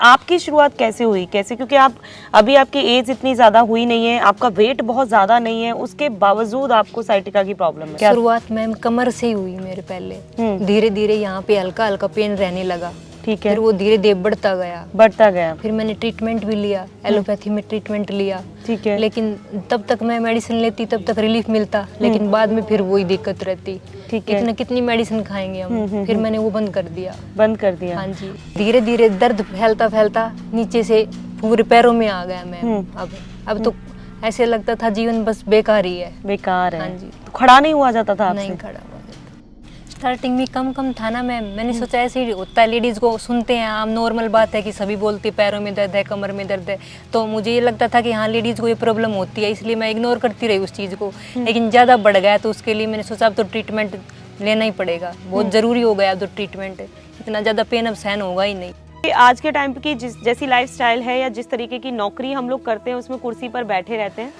आपकी शुरुआत कैसे हुई, कैसे, क्योंकि आप अभी आपकी एज इतनी ज्यादा हुई नहीं है, आपका वेट बहुत ज्यादा नहीं है, उसके बावजूद आपको साइटिका की प्रॉब्लम है क्या? शुरुआत मैम कमर से ही हुई मेरे पहले। हम्म। धीरे धीरे यहाँ पे हल्का हल्का पेन रहने लगा। ठीक है। फिर वो धीरे धीरे बढ़ता गया। बढ़ता गया। फिर मैंने ट्रीटमेंट भी लिया, एलोपैथी में ट्रीटमेंट लिया। ठीक है। लेकिन तब तक मैं मेडिसिन लेती तब तक रिलीफ मिलता, लेकिन बाद में फिर वही दिक्कत रहती। ठीक है। इतना कितनी मेडिसिन खाएंगे हम। फिर मैंने वो बंद कर दिया। बंद कर दिया। हाँ जी। धीरे धीरे दर्द फैलता फैलता नीचे से पूरे पैरों में आ गया मैम। अब तो ऐसे लगता था जीवन बस बेकार ही है। बेकार है। हाँ जी। तो खड़ा नहीं हुआ जाता था आपसे? नहीं खड़ा हुआ जाता। स्टार्टिंग में कम कम था ना मैम, मैंने सोचा ऐसे ही होता है, लेडीज को सुनते हैं आम नॉर्मल बात है कि सभी बोलते हैं पैरों में दर्द है, कमर में दर्द है। तो मुझे ये लगता था कि हाँ लेडीज को ये प्रॉब्लम होती है, इसलिए मैं इग्नोर करती रही उस चीज़ को। लेकिन ज़्यादा बढ़ गया तो उसके लिए मैंने सोचा अब तो ट्रीटमेंट लेना ही पड़ेगा, बहुत ज़रूरी हो गया अब तो ट्रीटमेंट। इतना ज़्यादा पेन अब सहन होगा ही नहीं। आज के टाइम की जैसी लाइफस्टाइल है या जिस तरीके की नौकरी हम लोग करते हैं उसमें कुर्सी पर बैठे रहते हैं,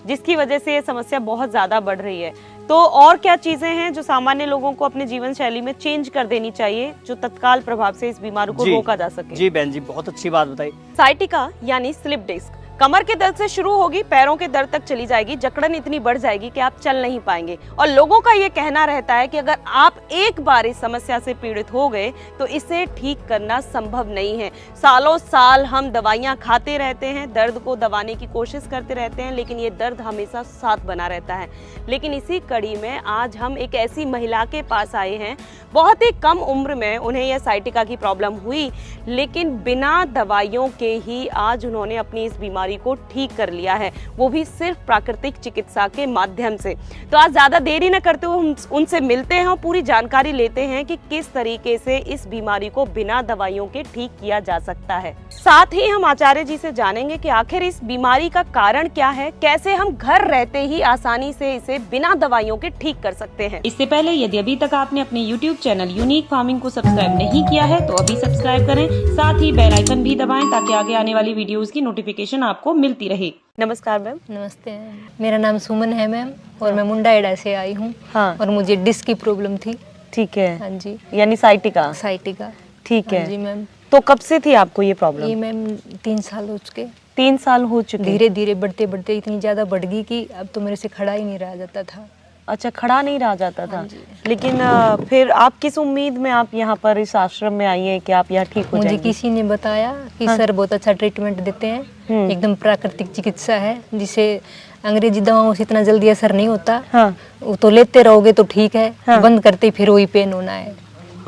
जिसकी वजह से ये समस्या बहुत ज़्यादा बढ़ रही है। तो और क्या चीज़ें हैं जो सामान्य लोगों को अपने जीवन शैली में चेंज कर देनी चाहिए जो तत्काल प्रभाव से इस बीमारी को रोका जा सके? जी बहन जी, बहुत अच्छी बात बताई। साइटिका यानी स्लिप डिस्क कमर के दर्द से शुरू होगी, पैरों के दर्द तक चली जाएगी, जकड़न इतनी बढ़ जाएगी कि आप चल नहीं पाएंगे। और लोगों का ये कहना रहता है कि अगर आप एक बार इस समस्या से पीड़ित हो गए तो इसे ठीक करना संभव नहीं है। सालों साल हम दवाइयां खाते रहते हैं, दर्द को दबाने की कोशिश करते रहते हैं, लेकिन ये दर्द हमेशा साथ बना रहता है। लेकिन इसी कड़ी में आज हम एक ऐसी महिला के पास आए हैं, बहुत ही कम उम्र में उन्हें यह साइटिका की प्रॉब्लम हुई, लेकिन बिना दवाइयों के ही आज उन्होंने अपनी इस बीमारी को ठीक कर लिया है, वो भी सिर्फ प्राकृतिक चिकित्सा के माध्यम से। तो आज ज्यादा देरी न करते हुए हम उनसे मिलते हैं और पूरी जानकारी लेते हैं कि किस तरीके से इस बीमारी को बिना दवाइयों के ठीक किया जा सकता है। साथ ही हम आचार्य जी से जानेंगे कि आखिर इस बीमारी का कारण क्या है, कैसे हम घर रहते ही आसानी से इसे बिना दवाइयों के ठीक कर सकते हैं। इससे पहले यदि अभी तक आपने अपने YouTube चैनल यूनिक फार्मिंग को सब्सक्राइब नहीं किया है तो अभी सब्सक्राइब करें, साथ ही बेल आइकन भी दबाएं ताकि आगे आने वाली वीडियोस की नोटिफिकेशन आपको मिलती रहे। नमस्कार मैम। नमस्ते मैम, मेरा नाम सुमन है मैम और मैं मुंडाएड़ा से आई हूँ। हाँ। और मुझे डिस्क की प्रॉब्लम थी। ठीक है। हाँ जी। यानी साइटिका। साइटिका। ठीक है। हाँ जी मैम। तो कब से थी आपको ये प्रॉब्लम? ये मैम 3 साल हो चुके। 3 साल हो चुके। धीरे धीरे बढ़ते बढ़ते इतनी ज्यादा बढ़ गई कि अब तो मेरे से खड़ा ही नहीं रहा जाता था। अच्छा, खड़ा नहीं रहा जाता था। हाँ जी। लेकिन फिर आप किस उम्मीद में आप यहाँ पर इस आश्रम में आई हैं कि आप यहाँ ठीक हो मुझे जाएंगी? किसी ने बताया कि सर बहुत अच्छा ट्रीटमेंट देते हैं, एकदम प्राकृतिक चिकित्सा है जिसे अंग्रेजी दवाओं से इतना जल्दी असर नहीं होता। हाँ। वो तो लेते रहोगे तो ठीक है। हाँ। बंद करते ही फिर वही पेन होना है।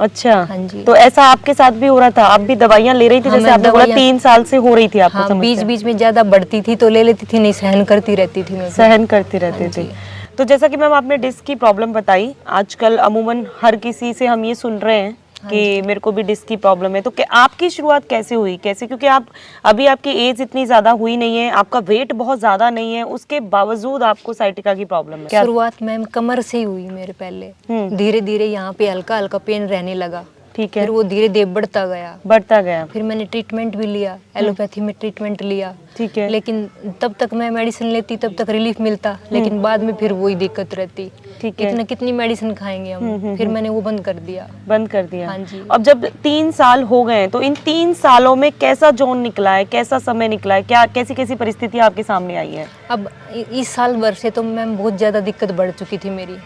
अच्छा। हाँ जी। तो ऐसा आपके साथ भी हो रहा था? आप भी दवाइयाँ ले रही थी? हाँ, जैसे मैं आपने बोला दवाइयाँ- 3 साल से हो रही थी आपको हाँ, समस्या? बीच बीच में ज्यादा बढ़ती थी तो ले लेती थी, नहीं सहन करती रहती थी मैं। सहन करती रहती हाँ थी। जी। तो जैसा कि मैम आपने डिस्क की प्रॉब्लम बताई, आजकल अमूमन हर किसी से हम ये सुन रहे हैं कि मेरे को भी डिस्क की प्रॉब्लम है। तो क्या आपकी शुरुआत कैसे हुई, कैसे, क्योंकि आप अभी आपकी एज इतनी ज्यादा हुई नहीं है, आपका वेट बहुत ज्यादा नहीं है, उसके बावजूद आपको साइटिका की प्रॉब्लम है क्या? शुरुआत मैम कमर से ही हुई मेरे पहले। धीरे धीरे यहाँ पे हल्का हल्का पेन रहने लगा। ठीक है। फिर वो धीरे धीरे बढ़ता गया। बढ़ता गया। फिर मैंने ट्रीटमेंट भी लिया, एलोपैथी में ट्रीटमेंट लिया। ठीक है। लेकिन तब तक मैं मेडिसिन लेती तब तक रिलीफ मिलता, लेकिन बाद में फिर वही दिक्कत रहती। ठीक है। इतना कितनी मेडिसिन खाएंगे हम। फिर मैंने वो बंद कर दिया। बंद कर दिया। हाँ जी। अब जब 3 साल हो गए हैं तो इन 3 सालों में कैसा जोन निकला है, कैसा समय निकला है, क्या कैसी कैसी परिस्थितियां आपके सामने आई है? अब इस साल भर से तो मैम बहुत ज्यादा दिक्कत बढ़ चुकी थी मेरी।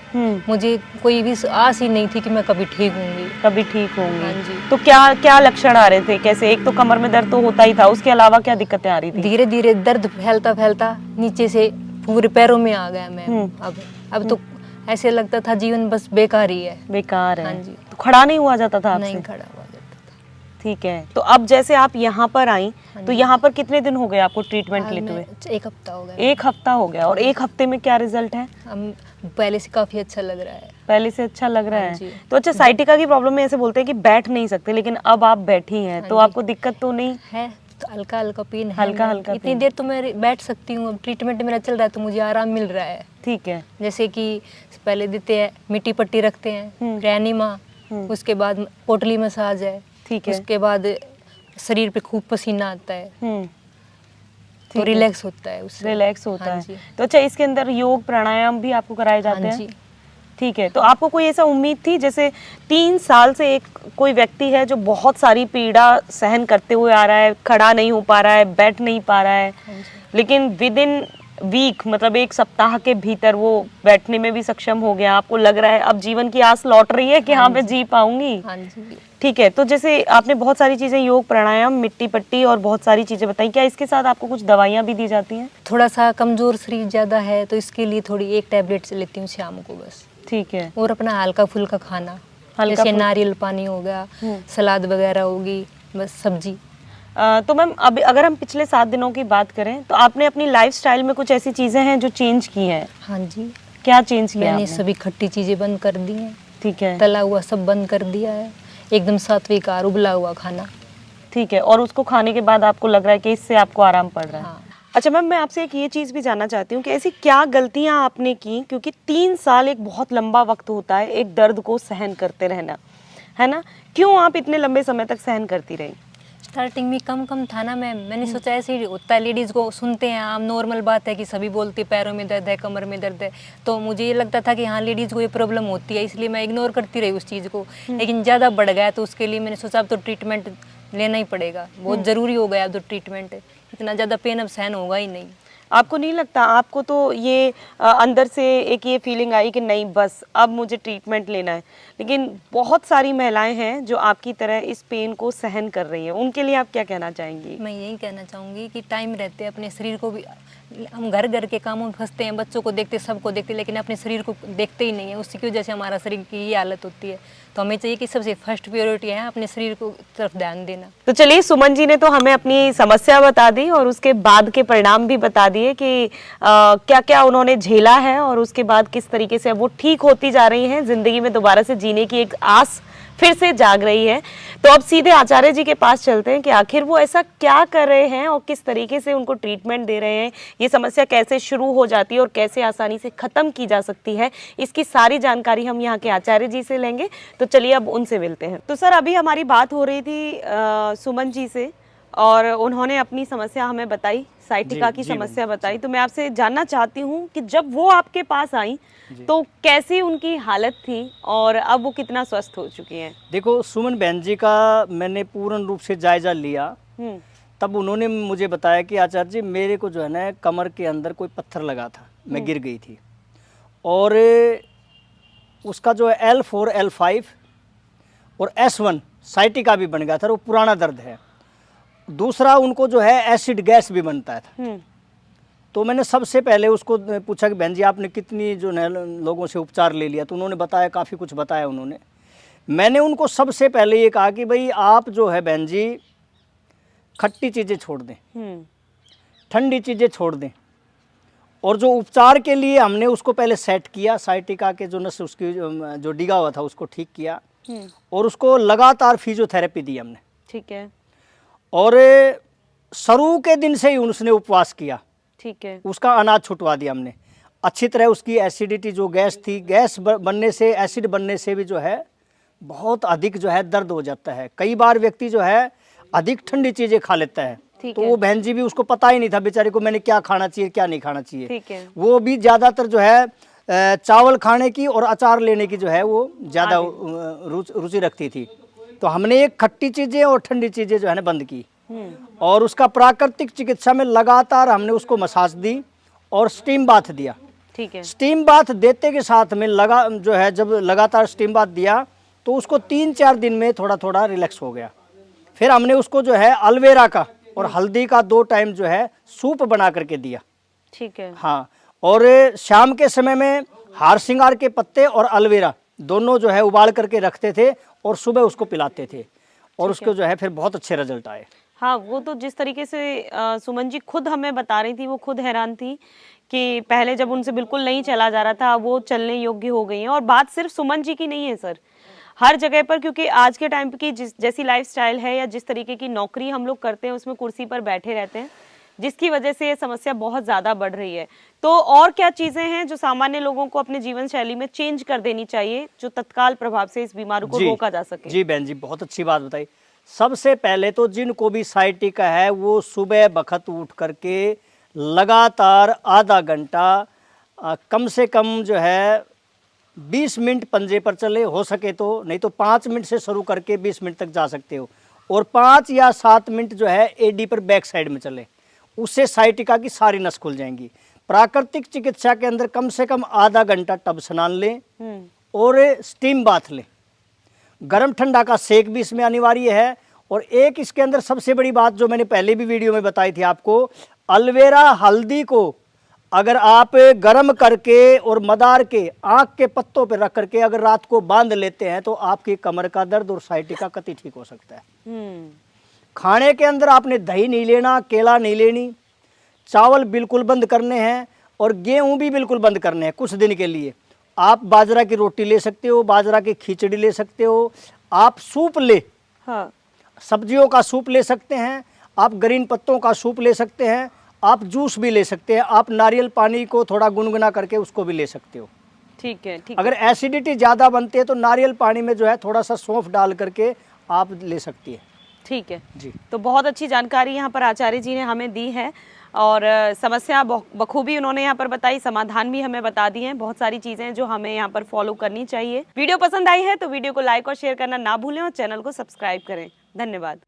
मुझे कोई भी आस ही नहीं थी कि मैं कभी ठीक होंगी। कभी ठीक होंगी। हाँ जी। तो क्या क्या लक्षण आ रहे थे, कैसे? एक तो कमर में दर्द तो होता ही था, उसके अलावा क्या दिक्कतें आ रही थी? धीरे धीरे दर्द फैलता फैलता नीचे से पूरे पैरों में आ गया मैम। अब तो ऐसे लगता था जीवन बस बेकार ही है। बेकार है। हाँ जी। तो खड़ा नहीं हुआ जाता था आपसे? नहीं खड़ा हुआ जाता था। ठीक है। तो अब जैसे आप यहाँ पर आई तो यहाँ पर कितने दिन हो गए आपको ट्रीटमेंट लेते हुए? 1 हफ्ता हो गया। 1 हफ्ता हो गया। और 1 हफ्ते में क्या रिजल्ट है? हम पहले से काफी अच्छा लग रहा है। पहले से अच्छा लग रहा हाँ है। जी। तो अच्छा, साइटिका की प्रॉब्लम में ऐसे बोलते हैं कि बैठ नहीं सकते, लेकिन अब आप बैठी हैं तो हाँ जी। आपको दिक्कत तो नहीं? है तो हल्का हल्का पेन है। हल्का मैम। हल्का इतनी पेन। देर तो मैं बैठ सकती हूँ। अब ट्रीटमेंट मेरा चल रहा है तो मुझे आराम मिल रहा है। ठीक है। जैसे कि पहले देते हैं मिट्टी पट्टी रखते हैं, रेनिमा, उसके बाद पोटली मसाज है। ठीक है। उसके बाद शरीर पे खूब पसीना आता है तो रिलैक्स होता है उससे। रिलैक्स होता हाँ है। जी। तो अच्छा, इसके अंदर योग प्राणायाम भी आपको कराए जाते हाँ हैं? जी। ठीक है, तो आपको कोई ऐसा उम्मीद थी, जैसे 3 साल से एक कोई व्यक्ति है जो बहुत सारी पीड़ा सहन करते हुए आ रहा है, खड़ा नहीं हो पा रहा है, बैठ नहीं पा रहा है, लेकिन विद इन वीक, मतलब एक सप्ताह के भीतर वो बैठने में भी सक्षम हो गया, आपको लग रहा है अब जीवन की आस लौट रही है कि हाँ मैं जी पाऊंगी। हाँ जी। ठीक है, तो जैसे आपने बहुत सारी चीजें, योग, प्राणायाम, मिट्टी पट्टी और बहुत सारी चीजें बताई, क्या इसके साथ आपको कुछ दवाइयाँ भी दी जाती हैं? थोड़ा सा कमजोर शरीर ज़्यादा है तो इसके लिए थोड़ी एक टैबलेट लेती हूँ शाम को बस। ठीक है, और अपना हल्का फुल्का खाना, हल्का जैसे फुल्का। नारियल पानी हो गया, सलाद वगैरह होगी, बस सब्जी। तो मैम अभी अगर हम पिछले 7 दिनों की बात करें तो आपने अपनी लाइफस्टाइल में कुछ ऐसी चीजें हैं जो चेंज की हैं? हाँ जी, क्या चेंज किया मैंने आपने? सभी खट्टी चीज़ें बंद कर दी हैं, ठीक है, तला हुआ सब बंद कर दिया है, एकदम सात्विक आहार, उबला हुआ खाना। ठीक है, और उसको खाने के बाद आपको लग रहा है कि इससे आपको आराम पड़ रहा है? हाँ। अच्छा मैम, मैं आपसे एक ये चीज़ भी जानना चाहती हूँ कि ऐसी क्या गलतियाँ आपने की, क्योंकि 3 साल एक बहुत लंबा वक्त होता है एक दर्द को सहन करते रहना, है ना? क्यों आप इतने लंबे समय तक सहन करती रही? स्टार्टिंग में कम कम था ना मैम, मैंने सोचा ऐसे ही होता है, लेडीज़ को सुनते हैं आम नॉर्मल बात है कि सभी बोलते पैरों में दर्द है, कमर में दर्द है, तो मुझे ये लगता था कि हाँ लेडीज़ को ये प्रॉब्लम होती है, इसलिए मैं इग्नोर करती रही उस चीज़ को। लेकिन ज़्यादा बढ़ गया तो उसके लिए मैंने सोचा अब तो ट्रीटमेंट लेना ही पड़ेगा, बहुत ज़रूरी हो गया अब तो ट्रीटमेंट, इतना ज़्यादा पेन अब सहन होगा ही नहीं। आपको नहीं लगता, आपको तो ये अंदर से एक ये फीलिंग आई कि नहीं बस अब मुझे ट्रीटमेंट लेना है, लेकिन बहुत सारी महिलाएं हैं जो आपकी तरह इस पेन को सहन कर रही हैं, उनके लिए आप क्या कहना चाहेंगी? मैं यही कहना चाहूँगी कि टाइम रहते अपने शरीर को भी, हम घर घर के कामों में फंसते हैं, बच्चों को देखते, सबको देखते, लेकिन अपने शरीर को देखते ही नहीं है, उसकी वजह से हमारा शरीर की ये हालत होती है। तो हमें चाहिए कि सबसे फर्स्ट प्रायोरिटी है अपने शरीर को तरफ ध्यान देना। तो चलिए, सुमन जी ने तो हमें अपनी समस्या बता दी और उसके बाद के परिणाम भी बता दिए कि क्या क्या उन्होंने झेला है और उसके बाद किस तरीके से अब वो ठीक होती जा रही हैं, जिंदगी में दोबारा से जीने की एक आस फिर से जाग रही है। तो अब सीधे आचार्य जी के पास चलते हैं कि आखिर वो ऐसा क्या कर रहे हैं और किस तरीके से उनको ट्रीटमेंट दे रहे हैं, ये समस्या कैसे शुरू हो जाती है और कैसे आसानी से ख़त्म की जा सकती है, इसकी सारी जानकारी हम यहाँ के आचार्य जी से लेंगे। तो चलिए अब उनसे मिलते हैं। तो सर, अभी हमारी बात हो रही थी सुमन जी से और उन्होंने अपनी समस्या हमें बताई, साइटिका की समस्या बताई। तो मैं आपसे जानना चाहती हूँ कि जब वो आपके पास आई तो कैसी उनकी हालत थी और अब वो कितना स्वस्थ हो चुकी हैं? देखो, सुमन बहन जी का मैंने पूर्ण रूप से जायजा लिया, तब उन्होंने मुझे बताया कि आचार्य जी मेरे को जो है ना कमर के अंदर कोई पत्थर लगा था, मैं गिर गई थी, और उसका जो है L4 L5 और S1 साइटिका भी बन गया था, वो पुराना दर्द है। दूसरा उनको जो है एसिड गैस भी बनता था। तो मैंने सबसे पहले उसको पूछा कि बहन जी आपने कितनी जो है लोगों से उपचार ले लिया, तो उन्होंने बताया, काफ़ी कुछ बताया उन्होंने। मैंने उनको सबसे पहले ये कहा कि भाई आप जो है बहन जी खट्टी चीज़ें छोड़ दें, ठंडी चीज़ें छोड़ दें, और जो उपचार के लिए हमने उसको पहले सेट किया, साइटिका के जो नस उसकी जो डिगा हुआ था उसको ठीक किया, और उसको लगातार फिजियोथेरेपी दी हमने। ठीक है, और शुरू के दिन से ही उसने उपवास किया। ठीक है, उसका अनाज छुटवा दिया हमने अच्छी तरह। उसकी एसिडिटी जो गैस थी, गैस बनने से, एसिड बनने से भी जो है बहुत अधिक जो है दर्द हो जाता है। कई बार व्यक्ति जो है अधिक ठंडी चीज़ें खा लेता है, तो वो बहन जी भी उसको पता ही नहीं था बेचारे को मैंने क्या खाना चाहिए क्या नहीं खाना चाहिए। ठीक है, वो भी ज़्यादातर जो है चावल खाने की और अचार लेने की जो है वो ज़्यादा रुचि रखती थी। तो हमने एक खट्टी चीज़ें और ठंडी चीज़ें जो है ना बंद की, और उसका प्राकृतिक चिकित्सा में लगातार हमने उसको मसाज दी और स्टीम बाथ दिया। ठीक है, स्टीम बाथ देते के साथ में जो है जब लगातार स्टीम बाथ दिया तो उसको 3-4 दिन में थोड़ा थोड़ा रिलैक्स हो गया। फिर हमने उसको जो है अल्वेरा का और हल्दी का 2 टाइम जो है सूप बना करके दिया। ठीक है, हाँ, और शाम के समय में हार सिंगार के पत्ते और अल्वेरा दोनों जो है उबाल करके रखते थे और सुबह उसको पिलाते थे, और उसको जो है फिर बहुत अच्छे रिजल्ट आए। हाँ, वो तो जिस तरीके से सुमन जी खुद हमें बता रही थी, वो खुद हैरान थी कि पहले जब उनसे बिल्कुल नहीं चला जा रहा था, वो चलने योग्य हो गई हैं। और बात सिर्फ सुमन जी की नहीं है सर, हर जगह पर, क्योंकि आज के टाइम की जैसी लाइफस्टाइल है या जिस तरीके की नौकरी हम लोग करते हैं उसमें कुर्सी पर बैठे रहते हैं, जिसकी वजह से ये समस्या बहुत ज़्यादा बढ़ रही है। तो और क्या चीज़ें हैं जो सामान्य लोगों को अपने जीवन शैली में चेंज कर देनी चाहिए जो तत्काल प्रभाव से इस बीमारी को रोका जा सके? जी बहन जी, बहुत अच्छी बात बताई। सबसे पहले तो जिनको भी साइटिका है वो सुबह बखत उठ करके लगातार आधा घंटा कम से कम जो है 20 मिनट पंजे पर चले, हो सके तो, नहीं तो 5 मिनट से शुरू करके 20 मिनट तक जा सकते हो। और 5 या 7 मिनट जो है एडी पर बैक साइड में चले, उससे साइटिका की सारी नस खुल जाएंगी। प्राकृतिक चिकित्सा के अंदर कम से कम आधा घंटा टब स्नान लें और स्टीम बाथ लें। गर्म ठंडा का सेक भी इसमें अनिवार्य है। और एक इसके अंदर सबसे बड़ी बात जो मैंने पहले भी वीडियो में बताई थी आपको, एलोवेरा हल्दी को अगर आप गर्म करके और मदार के आँख के पत्तों पर रख करके अगर रात को बांध लेते हैं तो आपकी कमर का दर्द और साइटिका कति ठीक हो सकता है। खाने के अंदर आपने दही नहीं लेना, केला नहीं लेनी, चावल बिल्कुल बंद करने हैं और गेहूं भी बिल्कुल बंद करने हैं कुछ दिन के लिए। आप बाजरा की रोटी ले सकते हो, बाजरा की खिचड़ी ले सकते हो, आप सूप ले, हाँ, सब्जियों का सूप ले सकते हैं, आप ग्रीन पत्तों का सूप ले सकते हैं, आप जूस भी ले सकते हैं, आप नारियल पानी को थोड़ा गुनगुना करके उसको भी ले सकते हो। ठीक है, ठीक अगर एसिडिटी ज़्यादा बनती है तो नारियल पानी में जो है थोड़ा सा सौंफ डाल करके आप ले सकती है। ठीक है जी। तो बहुत अच्छी जानकारी यहाँ पर आचार्य जी ने हमें दी है और समस्या बखूबी उन्होंने यहाँ पर बताई, समाधान भी हमें बता दिए हैं। बहुत सारी चीज़ें जो हमें यहाँ पर फॉलो करनी चाहिए। वीडियो पसंद आई है तो वीडियो को लाइक और शेयर करना ना भूलें और चैनल को सब्सक्राइब करें। धन्यवाद।